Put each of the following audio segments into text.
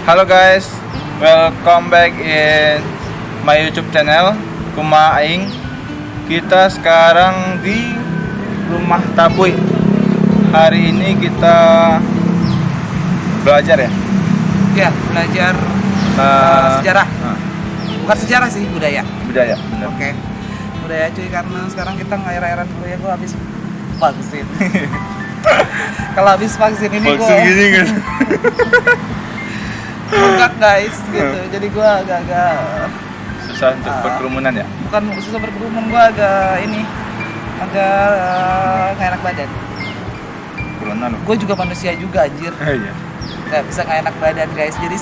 Halo guys, welcome back in my YouTube channel Kuma Aing. Kita sekarang di rumah Tabuy. Hari ini kita belajar ya? Ya, belajar sejarah. Bukan sejarah sih, budaya. Budaya, benar. Oke. Budaya cuy, karena sekarang kita ngair-airan dulu ya, gue habis vaksin. Kalau habis vaksin ini gue Vaksin gini kan? bengkak guys gitu. Jadi gue agak-agak Susah untuk berkerumunan ya? bukan susah berkerumun, gue agak nggak enak badan. Corona loh. Gue juga manusia juga anjir. Iya. Nggak bisa nggak enak badan guys, jadi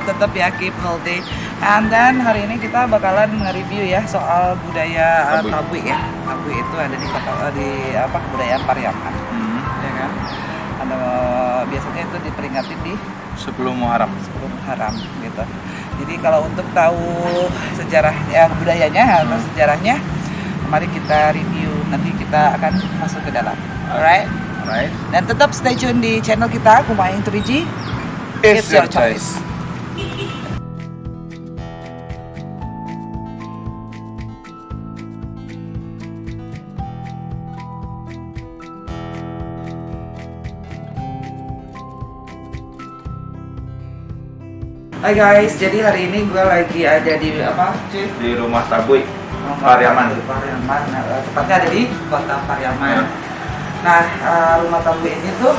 tetap ya keep healthy. And then hari ini kita bakalan nge-review ya soal budaya Tabuy ya. Tabuy itu ada di kebudayaan Pariaman, ya kan. Ada biasanya itu diperingatin di Sebelum Muharram. Muharram gitu. Jadi kalau untuk tahu sejarahnya, budayanya atau sejarahnya, mari kita review. Nanti kita akan masuk ke dalam. Alright. Dan tetap stay tune di channel kita Kuma Aing 3G. It's your choice. Hai guys, jadi hari ini gue lagi ada di apa cuy? Di rumah Tabuy, Pariaman. Di Pariaman, tepatnya ada di kota Pariaman. Nah, rumah Tabuy ini tuh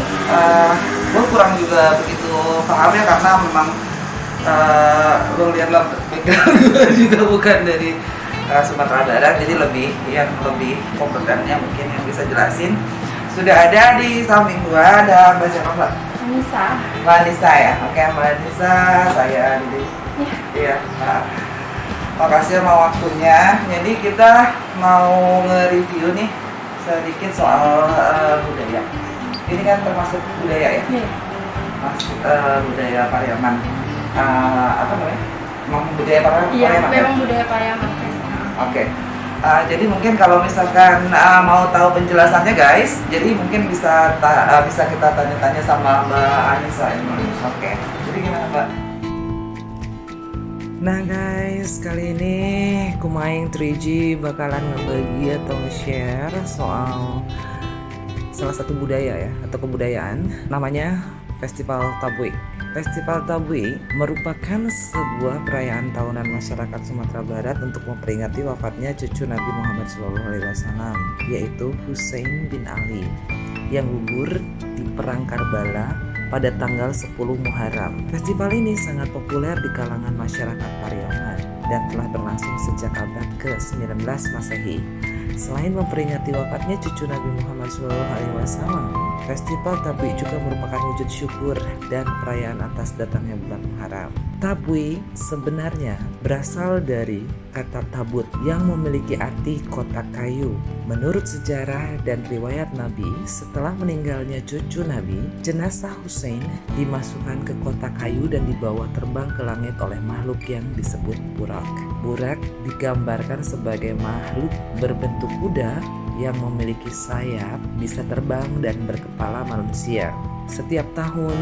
gue kurang juga begitu pahamnya karena memang lo lihat lah background gue juga bukan dari Sumatera Barat, jadi lebih kompetennya mungkin yang bisa jelasin. Sudah ada di samping gue ada Mbak siapa Mbak? Mbak Anissa ya, oke Mbak Anissa, saya Didi. Iya. Nah, makasih sama waktunya. Jadi kita mau nge-review nih sedikit soal budaya. Ini kan termasuk budaya ya? Iya. Masuk budaya Pariaman. Apa namanya? Memang budaya Pariaman? Iya, Pariaman, memang ya? budaya Pariaman. Oke. Jadi mungkin kalau misalkan mau tahu penjelasannya guys, jadi mungkin bisa kita tanya-tanya sama Mbak Anissa ini. Oke. Jadi gimana Mbak? Nah guys, kali ini Kuma Aing 3G bakalan ngebagi atau share soal salah satu budaya ya atau kebudayaan namanya Festival Tabuy. Festival Tabuy merupakan sebuah perayaan tahunan masyarakat Sumatera Barat untuk memperingati wafatnya cucu Nabi Muhammad SAW, yaitu Husain bin Ali yang gugur di Perang Karbala pada tanggal 10 Muharram. Festival ini sangat populer di kalangan masyarakat Pariaman dan telah berlangsung sejak abad ke-19 Masehi. Selain memperingati wafatnya cucu Nabi Muhammad SAW, Festival Tabuy juga merupakan wujud syukur dan perayaan atas datangnya bulan Muharram. Tabuy sebenarnya berasal dari kata tabut yang memiliki arti kotak kayu. Menurut sejarah dan riwayat Nabi, setelah meninggalnya cucu Nabi, jenazah Husain dimasukkan ke kotak kayu dan dibawa terbang ke langit oleh makhluk yang disebut burak. Burak digambarkan sebagai makhluk berbentuk kuda yang memiliki sayap, bisa terbang dan berkepala manusia. Setiap tahun,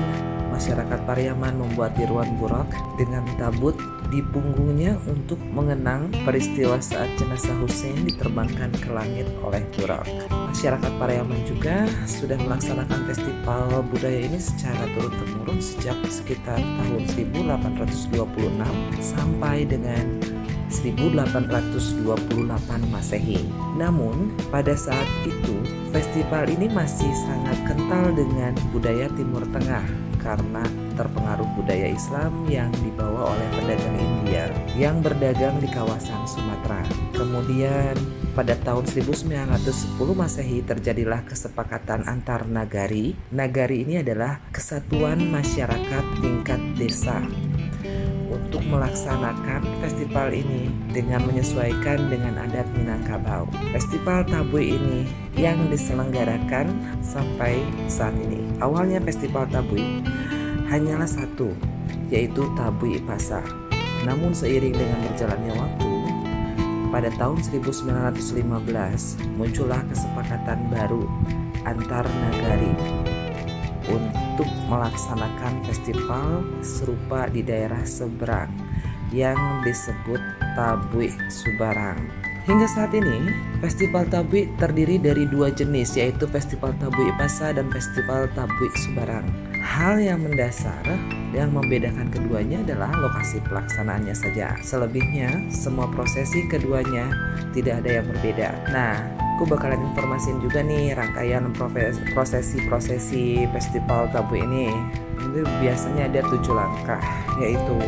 masyarakat Pariaman membuat tiruan burak dengan tabut di punggungnya untuk mengenang peristiwa saat jenazah Husain diterbangkan ke langit oleh burak. Masyarakat Pariaman juga sudah melaksanakan festival budaya ini secara turun-temurun sejak sekitar tahun 1826 sampai dengan 1828 Masehi. Namun, pada saat itu, festival ini masih sangat kental dengan budaya Timur Tengah karena terpengaruh budaya Islam yang dibawa oleh pedagang India yang berdagang di kawasan Sumatera. Kemudian, pada tahun 1910 Masehi terjadilah kesepakatan antar nagari. Nagari ini adalah kesatuan masyarakat tingkat desa untuk melaksanakan festival ini dengan menyesuaikan dengan adat Minangkabau. Festival Tabuy ini yang diselenggarakan sampai saat ini. Awalnya festival Tabuy hanyalah satu, yaitu Tabuy Ipasa. Namun seiring dengan berjalannya waktu, pada tahun 1915 muncullah kesepakatan baru antar nagari untuk melaksanakan festival serupa di daerah seberang yang disebut Tabui Subarang. Hingga saat ini, Festival Tabui terdiri dari dua jenis, yaitu Festival Tabui Pasa dan Festival Tabui Subarang. Hal yang mendasar yang membedakan keduanya adalah lokasi pelaksanaannya saja. Selebihnya, semua prosesi keduanya tidak ada yang berbeda. Nah, aku bakalan informasiin juga nih rangkaian prosesi-prosesi Festival Tabui ini. Ini biasanya ada 7 langkah, yaitu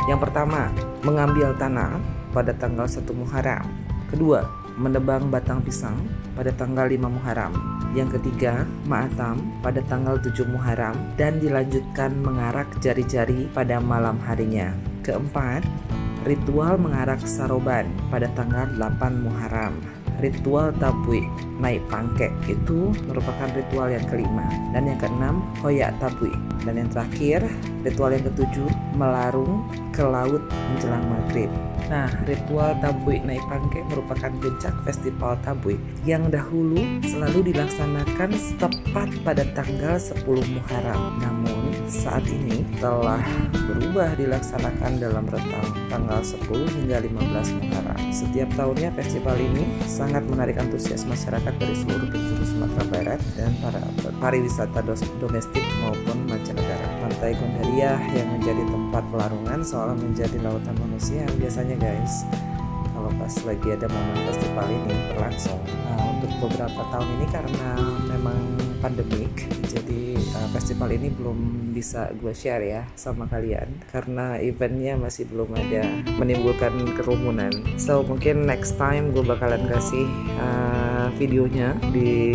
yang pertama, mengambil tanah pada tanggal 1 Muharram. Kedua, menebang batang pisang pada tanggal 5 Muharram. Yang ketiga, ma'atam pada tanggal 7 Muharram dan dilanjutkan mengarak jari-jari pada malam harinya. Keempat, ritual mengarak saroban pada tanggal 8 Muharram. Ritual tabui naik pangkek itu merupakan ritual yang kelima. Dan yang keenam, hoyak tabui. Dan yang terakhir, ritual yang ketujuh, melarung ke laut menjelang maghrib. Nah, ritual tabui naik pangkek merupakan puncak festival tabui yang dahulu selalu dilaksanakan tepat pada tanggal 10 Muharram. Namun saat ini telah berubah dilaksanakan dalam rentang tanggal 10 hingga 15 Muharram. Setiap tahunnya festival ini sangat menarik antusias masyarakat dari seluruh penjuru Sumatera Barat dan para pariwisata domestik maupun mancanegara. Pantai Gondaria yang menjadi tempat pelarungan seolah menjadi lautan manusia yang biasanya guys kalau pas lagi ada momen festival ini berlangsung. Nah, untuk beberapa tahun ini karena memang pandemik, jadi festival ini belum bisa gue share ya sama kalian karena eventnya masih belum ada, menimbulkan kerumunan. So mungkin next time gue bakalan kasih videonya di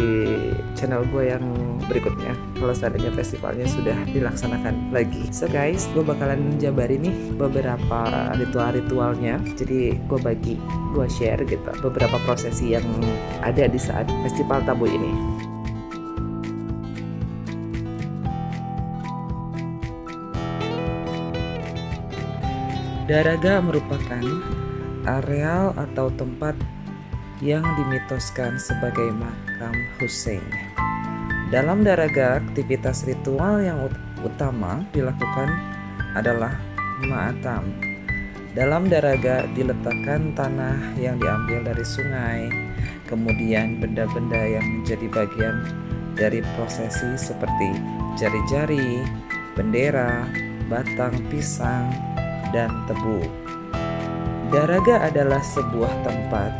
channel gue yang berikutnya kalau seandainya festivalnya sudah dilaksanakan lagi. So guys, gue bakalan jabarin nih beberapa ritual-ritualnya. Jadi gue share gitu beberapa prosesi yang ada di saat festival Tabui ini. Daraga merupakan areal atau tempat yang dimitoskan sebagai makam Hussein. Dalam Daraga, aktivitas ritual yang utama dilakukan adalah ma'atam. Dalam Daraga diletakkan tanah yang diambil dari sungai, kemudian benda-benda yang menjadi bagian dari prosesi seperti jari-jari, bendera, batang pisang, dan tebu. Daraga adalah sebuah tempat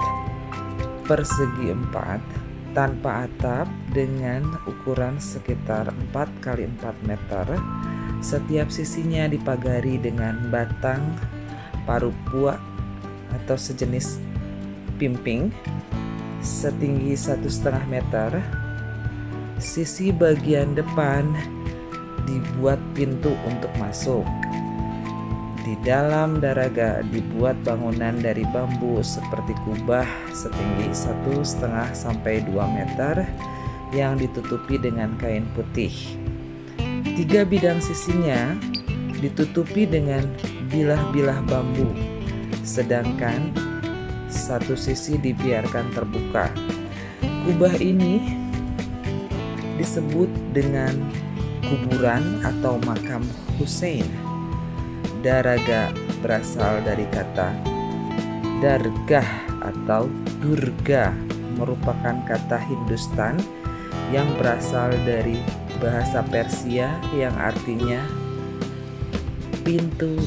persegi 4 tanpa atap dengan ukuran sekitar 4 x 4 meter. Setiap sisinya dipagari dengan batang paru puak atau sejenis pimping setinggi 1,5 meter. Sisi bagian depan dibuat pintu untuk masuk. Di dalam Daraga dibuat bangunan dari bambu seperti kubah setinggi 1,5 sampai 2 meter yang ditutupi dengan kain putih. 3 bidang sisinya ditutupi dengan bilah-bilah bambu, sedangkan satu sisi dibiarkan terbuka. Kubah ini disebut dengan kuburan atau makam Hussein. Daraga berasal dari kata dargah atau durga, merupakan kata Hindustan yang berasal dari bahasa Persia yang artinya pintu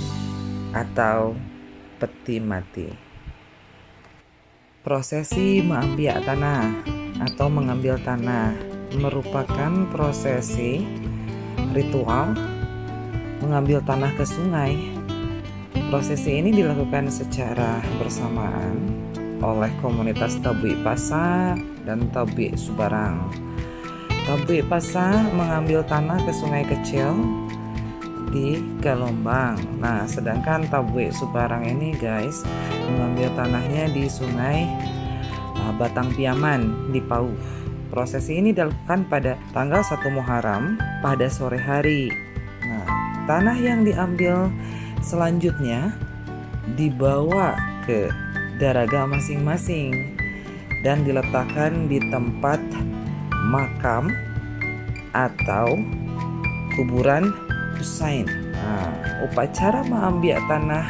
atau peti mati. Prosesi mengambil tanah atau mengambil tanah merupakan prosesi ritual mengambil tanah ke sungai. Prosesi ini dilakukan secara bersamaan oleh komunitas Tabui Pasa dan Tabui Subarang. Tabui Pasa mengambil tanah ke sungai kecil di Galombang. Nah, sedangkan Tabui Subarang ini guys mengambil tanahnya di sungai Batang Piaman di Pauh. Prosesi ini dilakukan pada tanggal 1 Muharram pada sore hari. Nah, tanah yang diambil selanjutnya dibawa ke Daraga masing-masing dan diletakkan di tempat makam atau kuburan Husain. Nah, upacara mengambil tanah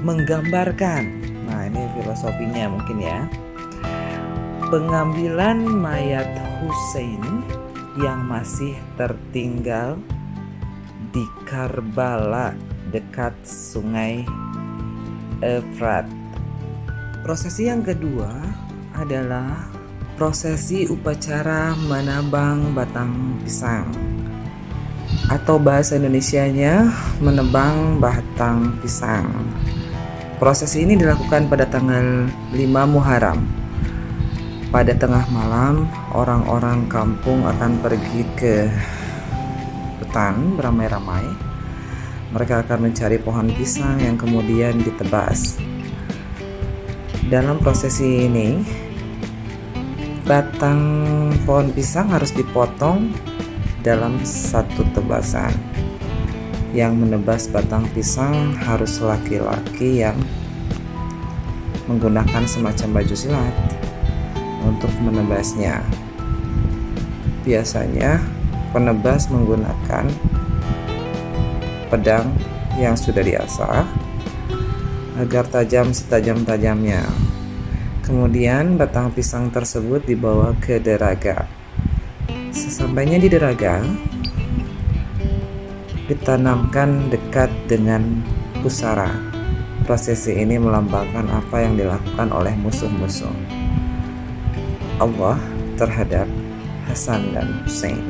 menggambarkan, nah ini filosofinya mungkin ya, pengambilan mayat Husain yang masih tertinggal di Karbala dekat sungai Efrat. Prosesi yang kedua adalah prosesi upacara menabang batang pisang, atau bahasa Indonesianya menebang batang pisang. Prosesi ini dilakukan pada tanggal 5 Muharram. Pada tengah malam, orang-orang kampung akan pergi ke hutan beramai-ramai. Mereka akan mencari pohon pisang yang kemudian ditebas. Dalam prosesi ini, batang pohon pisang harus dipotong dalam satu tebasan. Yang menebas batang pisang harus laki-laki yang menggunakan semacam baju silat untuk menebasnya. Biasanya penebas menggunakan pedang yang sudah diasah agar tajam setajam-tajamnya. Kemudian batang pisang tersebut dibawa ke deraga. Sesampainya di deraga, ditanamkan dekat dengan pusara. Prosesi ini melambangkan apa yang dilakukan oleh musuh-musuh Allah terhadap Hasan dan Husain.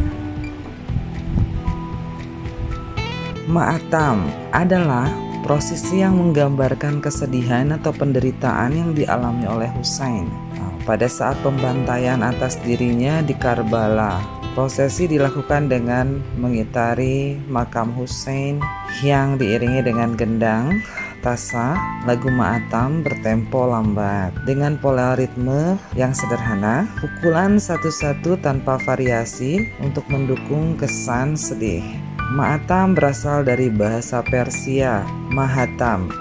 Ma'atam adalah prosesi yang menggambarkan kesedihan atau penderitaan yang dialami oleh Husain pada saat pembantaian atas dirinya di Karbala. Prosesi dilakukan dengan mengitari makam Husain yang diiringi dengan gendang, tasa, lagu Ma'atam bertempo lambat dengan pola ritme yang sederhana, pukulan satu-satu tanpa variasi untuk mendukung kesan sedih. Ma'atam berasal dari bahasa Persia Mahatam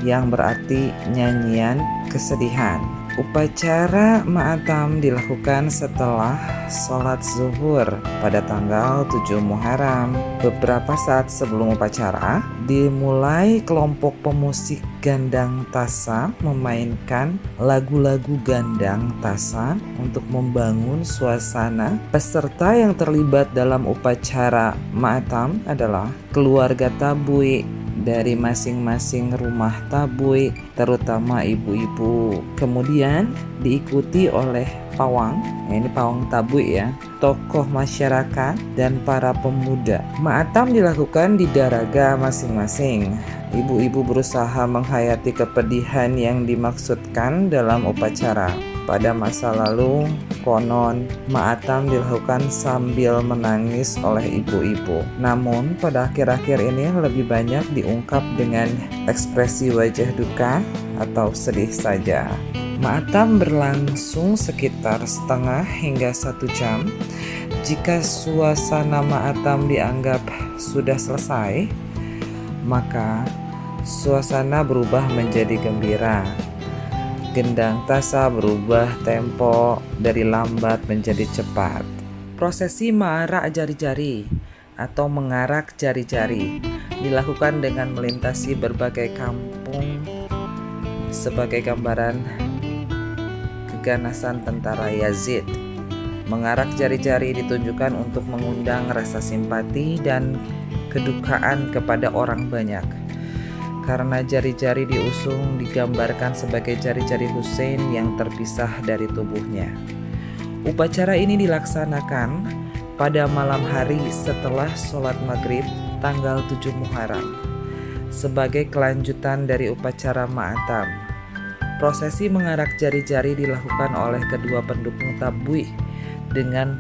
yang berarti nyanyian kesedihan. Upacara Ma'atam dilakukan setelah sholat zuhur pada tanggal 7 Muharram. Beberapa saat sebelum upacara, dimulai kelompok pemusik gandang tasa memainkan lagu-lagu gandang tasa untuk membangun suasana. Peserta yang terlibat dalam upacara Ma'atam adalah keluarga tabui dari masing-masing rumah tabui, terutama ibu-ibu. Kemudian diikuti oleh pawang, ini pawang tabui ya, tokoh masyarakat dan para pemuda. Ma'atam dilakukan di daraga masing-masing. Ibu-ibu berusaha menghayati kepedihan yang dimaksudkan dalam upacara. Pada masa lalu, konon Ma'atam dilakukan sambil menangis oleh ibu-ibu. Namun pada akhir-akhir ini lebih banyak diungkap dengan ekspresi wajah duka atau sedih saja. Ma'atam berlangsung sekitar setengah hingga 1 jam. Jika suasana Ma'atam dianggap sudah selesai, maka suasana berubah menjadi gembira. Gendang tasa berubah tempo dari lambat menjadi cepat. Prosesi mengarak jari-jari atau mengarak jari-jari dilakukan dengan melintasi berbagai kampung sebagai gambaran keganasan tentara Yazid. Mengarak jari-jari ditunjukkan untuk mengundang rasa simpati dan kedukaan kepada orang banyak. Karena jari-jari diusung digambarkan sebagai jari-jari Husain yang terpisah dari tubuhnya. Upacara ini dilaksanakan pada malam hari setelah sholat maghrib tanggal 7 Muharram sebagai kelanjutan dari upacara Ma'atam. Prosesi mengarak jari-jari dilakukan oleh kedua pendukung tabui dengan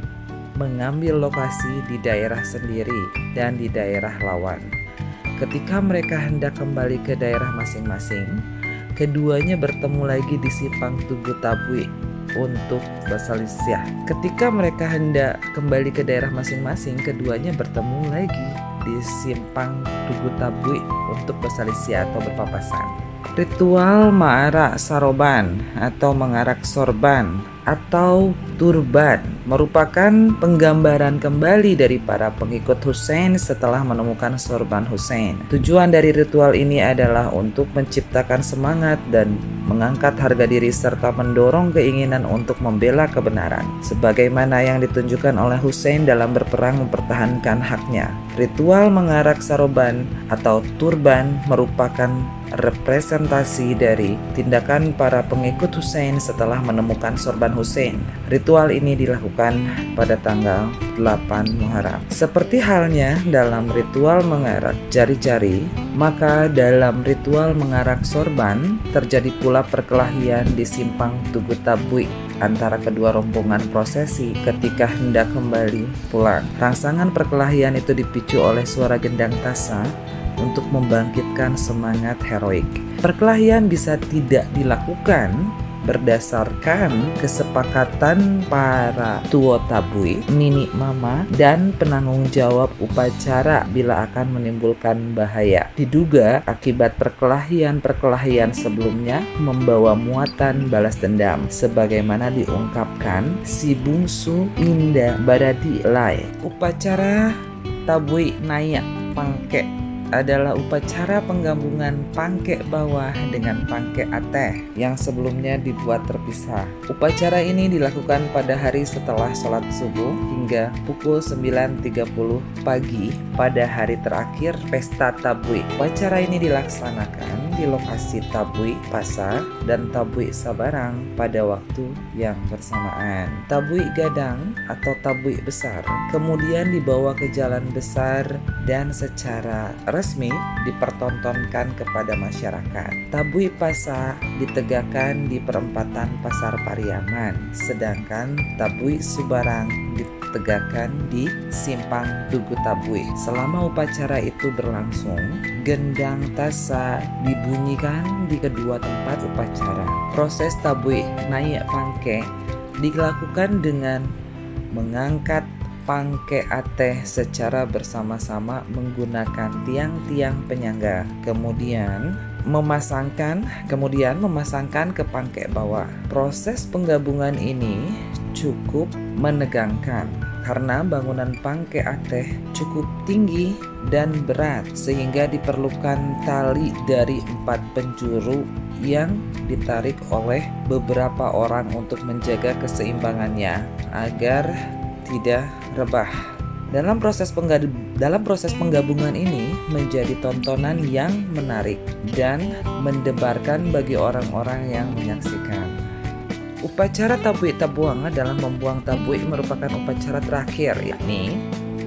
mengambil lokasi di daerah sendiri dan di daerah lawan. Ketika mereka hendak kembali ke daerah masing-masing, keduanya bertemu lagi di simpang Tugu Tabui untuk berselisih. Ketika mereka hendak kembali ke daerah masing-masing, keduanya bertemu lagi di simpang Tugu Tabui untuk berselisih atau berpapasan. Ritual Ma'arak Saroban atau mengarak sorban atau turban merupakan penggambaran kembali dari para pengikut Hussein setelah menemukan sorban Hussein. Tujuan dari ritual ini adalah untuk menciptakan semangat dan mengangkat harga diri serta mendorong keinginan untuk membela kebenaran, sebagaimana yang ditunjukkan oleh Hussein dalam berperang mempertahankan haknya. Ritual mengarak saroban atau turban merupakan representasi dari tindakan para pengikut Hussein setelah menemukan sorban Hussein. Ritual ini dilakukan pada tanggal 8 Muharram. Seperti halnya dalam ritual mengarak jari-jari, maka dalam ritual mengarak sorban terjadi pula perkelahian di simpang Tugu Tabui antara kedua rombongan prosesi ketika hendak kembali pulang. Rangsangan perkelahian itu dipicu oleh suara gendang tasa untuk membangkitkan semangat heroik. Perkelahian bisa tidak dilakukan berdasarkan kesepakatan para tuo tabui, nini mama, dan penanggung jawab upacara bila akan menimbulkan bahaya. Diduga akibat perkelahian sebelumnya membawa muatan balas dendam, sebagaimana diungkapkan si bungsu Indah Baradi Lai. Upacara tabui nayak pangke adalah upacara penggabungan pangke bawah dengan pangke ateh yang sebelumnya dibuat terpisah. Upacara ini dilakukan pada hari setelah sholat subuh hingga pukul 9.30 pagi pada hari terakhir pesta tabui. Upacara ini dilaksanakan di lokasi Tabui Pasar dan Tabui Sabarang pada waktu yang bersamaan. Tabui Gadang atau Tabui Besar kemudian dibawa ke jalan besar dan secara resmi dipertontonkan kepada masyarakat. Tabui Pasar ditegakkan di perempatan Pasar Pariaman, sedangkan Tabui Subarang ditegakkan di Simpang Tugu Tabui. Selama upacara itu berlangsung, gendang tasa dibunyikan di kedua tempat upacara. Proses tabui naik pangke dilakukan dengan mengangkat pangke ateh secara bersama-sama menggunakan tiang-tiang penyangga. Kemudian memasangkan ke pangke bawah. Proses penggabungan ini cukup menegangkan karena bangunan pangke ateh cukup tinggi dan berat sehingga diperlukan tali dari 4 penjuru yang ditarik oleh beberapa orang untuk menjaga keseimbangannya agar tidak rebah. Dalam proses penggabungan ini menjadi tontonan yang menarik dan mendebarkan bagi orang-orang yang menyaksikan. Upacara tabui tabuang adalah membuang tabui merupakan upacara terakhir, yakni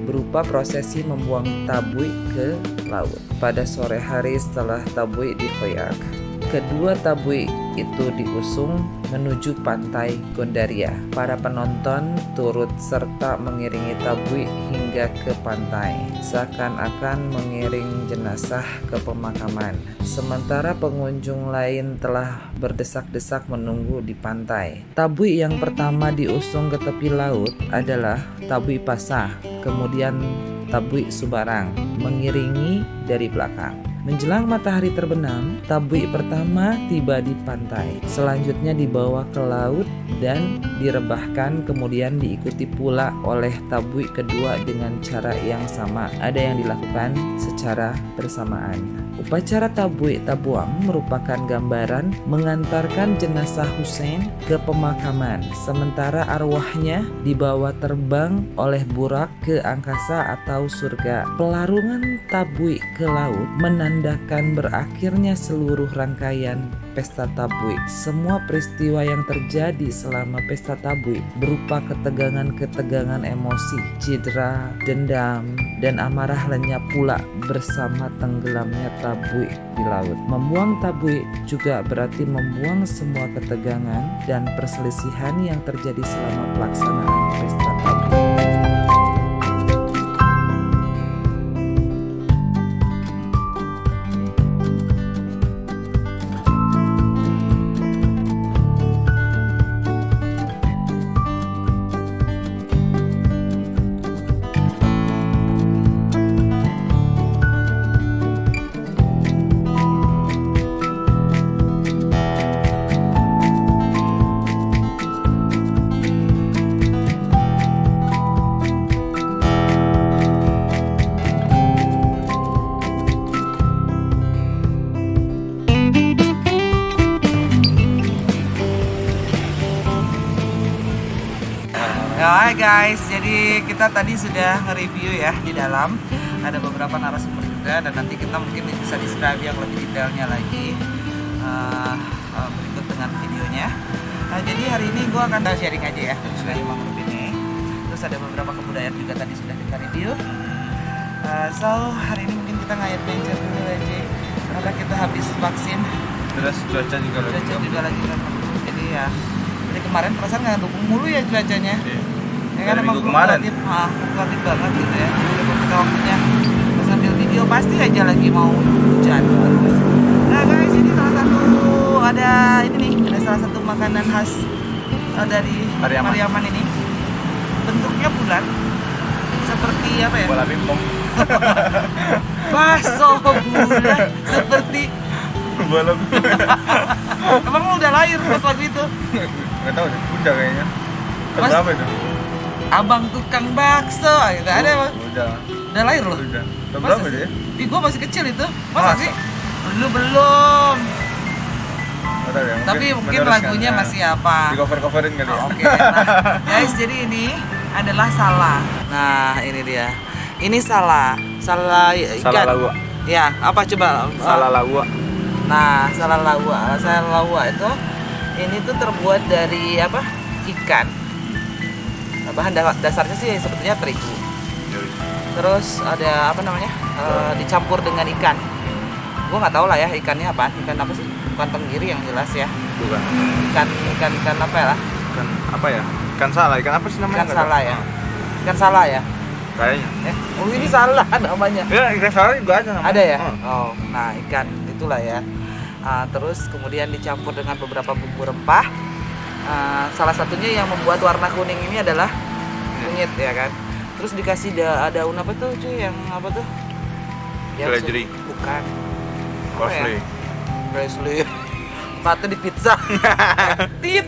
berupa prosesi membuang tabui ke laut. Pada sore hari setelah tabui dihoyak, kedua tabui itu diusung menuju pantai Gondaria. Para penonton turut serta mengiringi tabui hingga ke pantai, seakan-akan mengiring jenazah ke pemakaman. Sementara pengunjung lain telah berdesak-desak menunggu di pantai. Tabui yang pertama diusung ke tepi laut adalah Tabui Pasah, kemudian Tabui Subarang mengiringi dari belakang. Menjelang matahari terbenam, tabui pertama tiba di pantai. Selanjutnya dibawa ke laut dan direbahkan, kemudian diikuti pula oleh tabui kedua dengan cara yang sama. Ada yang dilakukan secara bersamaan. Upacara tabui tabuang merupakan gambaran mengantarkan jenazah Hussein ke pemakaman, sementara arwahnya dibawa terbang oleh burak ke angkasa atau surga. Pelarungan tabui ke laut menandakan berakhirnya seluruh rangkaian pesta tabui. Semua peristiwa yang terjadi selama pesta tabui berupa ketegangan-ketegangan emosi, cedera, dendam, dan amarah lenyap pula bersama tenggelamnya tabui di laut. Membuang tabui juga berarti membuang semua ketegangan dan perselisihan yang terjadi selama pelaksanaan pesta tabui. guys, jadi kita tadi sudah nge-review ya di dalam. Ada beberapa narasumber juga dan nanti kita mungkin bisa describe yang lebih detailnya lagi berikut dengan videonya. Nah, jadi hari ini gue akan sharing aja ya dari mangrove ini. Terus ada beberapa kebudayaan juga tadi sudah kita review. So hari ini mungkin kita nge-adventure dulu aja karena kita habis vaksin. Terus cuaca juga lagi kan. Jadi ya dari kemarin perasaan nggak dukung mulu ya cuacanya. Ya kan Dari emang minggu kemarin. fluktuatif banget gitu ya. Jadi kita waktunya pas ambil video pasti aja lagi mau hujan terus. Nah guys, ini salah satu ada salah satu makanan khas dari Pariaman ini. Bentuknya bulat seperti apa ya? bola pingpong. Bakso bulat seperti Bola pingpong. emang lu udah lahir pas lagu itu? Nggak tahu deh, udah kayaknya. Tahun Mas- berapa itu? Abang tukang bakso gitu ada emang? Udah lahir loh? Udah. Tahun Masa berapa sih? dia? Ih, gua masih kecil itu. Masa Masa? sih? Lu belum. Nggak tahu ya, Tapi mungkin meneruskan, lagunya ya. masih apa? Di cover-coverin kali ya. Oke. Nah, guys, jadi ini adalah sala. Nah, ini dia. Ini sala ikan. Salah lawa. Ya, apa coba? Salah lawa. Nah, sala lawa itu ini tuh terbuat dari apa? Ikan. Nah, bahan dasarnya sih sebetulnya terigu. Terus ada apa namanya? Dicampur dengan ikan. Gua nggak tahu lah ya ikannya apa. Ikan apa sih? Bukan tenggiri yang jelas ya. Bukan. Ikan apa ya? Ikan apa ya? Ikan salah. Ikan apa sih namanya? Ikan salah ya. Ikan salah ya. Kayaknya. Oh ini salah namanya. Ya, ikan salah juga ada namanya. Ada ya? Hmm. Oh, nah ikan itulah ya. Terus kemudian dicampur dengan beberapa bumbu rempah. Salah satunya yang membuat warna kuning ini adalah kunyit ya kan. Terus dikasih daun apa tuh cuy? Yang apa tuh? Glazeri. Bukan. Apa ya? Parsley. Parsley. Kata di pizza. Tit.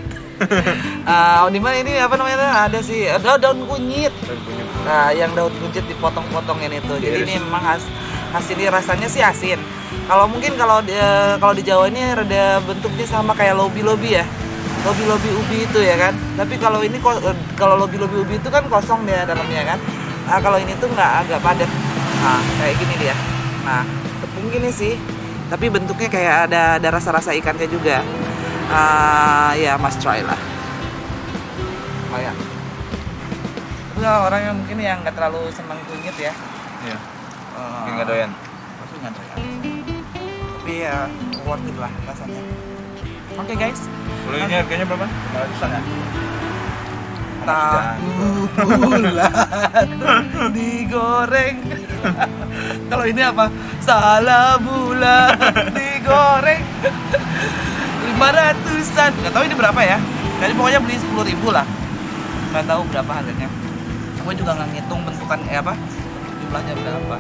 Di mana ini apa namanya tuh? Ada sih daun kunyit. Nah, yang daun kunyit dipotong-potongin itu. Jadi ini memang hasilnya rasanya sih asin. Kalau mungkin kalau di Jawa ini rada bentuknya sama kayak lobi-lobi ya. Lobi-lobi ubi itu ya kan. Tapi kalau ini kalau lobi-lobi ubi itu kan kosong dia dalamnya kan. Nah, kalau ini tuh agak padat. Nah, kayak gini dia. Nah, tepung gini sih. Tapi bentuknya kayak ada rasa-rasa ikannya juga. Ya must try lah. Lumayan. Itu orang yang mungkin yang nggak terlalu senang kunyit ya. Iya. Mungkin nggak doyan. Pasti nggak doyan. Tapi ya worth it lah rasanya. Oke guys. Kalau ini harganya berapa? 500-an ya? Tahu bulat digoreng. Kalau ini apa? Salah bulat digoreng. 500-an. Nggak tahu ini berapa ya. Jadi pokoknya beli 10.000 lah. Nggak tahu berapa harganya. Gue juga nggak ngitung bentukan apa jumlahnya berapa.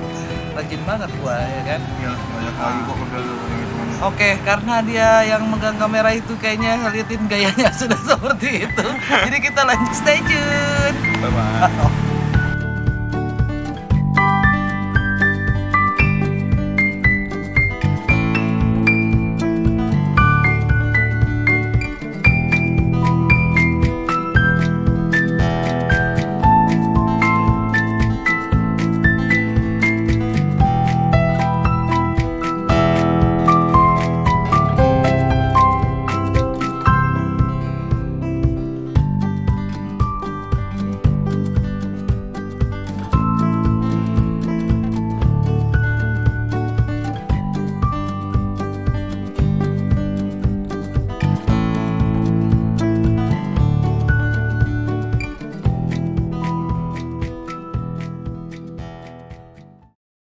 Rajin banget gua ya kan. Iya, banyak lagi kok kalau gitu. Oke, karena dia yang megang kamera itu kayaknya ngeliatin gayanya sudah seperti itu. Jadi kita lanjut, stay tune. Bye-bye.